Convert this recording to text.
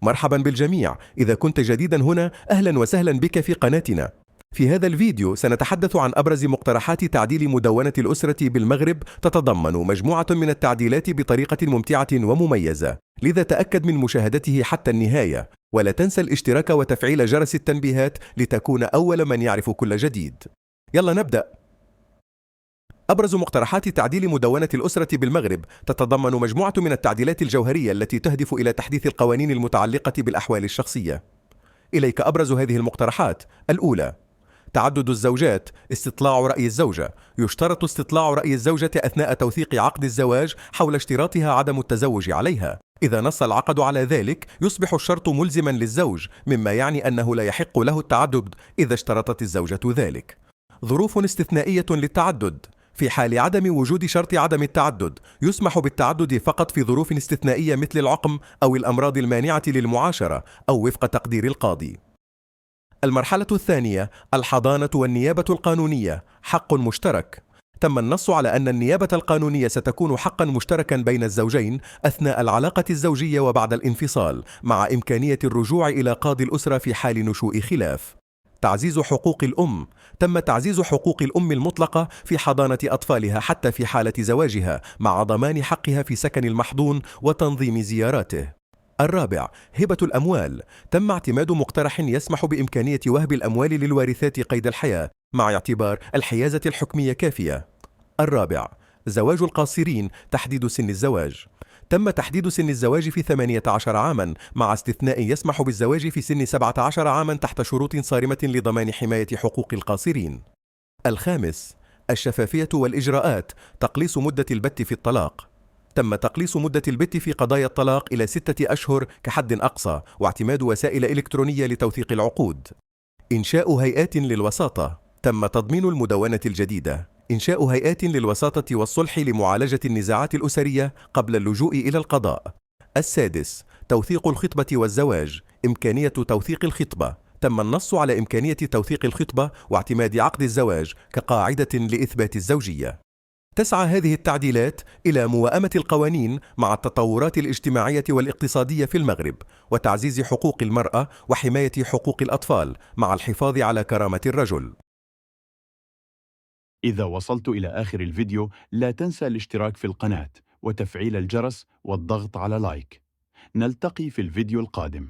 مرحبا بالجميع. إذا كنت جديدا هنا، أهلا وسهلا بك في قناتنا. في هذا الفيديو سنتحدث عن أبرز مقترحات تعديل مدونة الأسرة بالمغرب، تتضمن مجموعة من التعديلات بطريقة ممتعة ومميزة، لذا تأكد من مشاهدته حتى النهاية، ولا تنسى الاشتراك وتفعيل جرس التنبيهات لتكون أول من يعرف كل جديد. يلا نبدأ. أبرز مقترحات تعديل مدونة الأسرة بالمغرب تتضمن مجموعة من التعديلات الجوهرية التي تهدف إلى تحديث القوانين المتعلقة بالأحوال الشخصية. إليك أبرز هذه المقترحات. الأولى: تعدد الزوجات، استطلاع رأي الزوجة. يشترط استطلاع رأي الزوجة أثناء توثيق عقد الزواج حول اشتراطها عدم التزوج عليها. إذا نص العقد على ذلك، يصبح الشرط ملزما للزوج، مما يعني أنه لا يحق له التعدد إذا اشترطت الزوجة ذلك. ظروف استثنائية للتعدد. في حال عدم وجود شرط عدم التعدد، يسمح بالتعدد فقط في ظروف استثنائية مثل العقم أو الأمراض المانعة للمعاشرة، أو وفق تقدير القاضي. المرحلة الثانية: الحضانة والنيابة القانونية، حق مشترك. تم النص على أن النيابة القانونية ستكون حقا مشتركا بين الزوجين أثناء العلاقة الزوجية وبعد الانفصال، مع إمكانية الرجوع إلى قاضي الأسرة في حال نشوء خلاف. تعزيز حقوق الأم. تم تعزيز حقوق الأم المطلقة في حضانة أطفالها حتى في حالة زواجها، مع ضمان حقها في سكن المحضون وتنظيم زياراته. الرابع: هبة الأموال. تم اعتماد مقترح يسمح بإمكانية وهب الأموال للوارثات قيد الحياة، مع اعتبار الحيازة الحكمية كافية. الرابع: زواج القاصرين، تحديد سن الزواج. تم تحديد سن الزواج في 18 عاما، مع استثناء يسمح بالزواج في سن 17 عاما تحت شروط صارمة لضمان حماية حقوق القاصرين. الخامس: الشفافية والإجراءات، تقليص مدة البت في الطلاق. تم تقليص مدة البت في قضايا الطلاق إلى 6 أشهر كحد أقصى، واعتماد وسائل إلكترونية لتوثيق العقود. إنشاء هيئات للوساطة. تم تضمين المدونة الجديدة إنشاء هيئات للوساطة والصلح لمعالجة النزاعات الأسرية قبل اللجوء إلى القضاء. السادس: توثيق الخطبة والزواج، إمكانية توثيق الخطبة. تم النص على إمكانية توثيق الخطبة واعتماد عقد الزواج كقاعدة لإثبات الزوجية. تسعى هذه التعديلات إلى موائمة القوانين مع التطورات الاجتماعية والاقتصادية في المغرب، وتعزيز حقوق المرأة وحماية حقوق الأطفال، مع الحفاظ على كرامة الرجل. إذا وصلت إلى آخر الفيديو، لا تنسى الاشتراك في القناة وتفعيل الجرس والضغط على لايك. نلتقي في الفيديو القادم.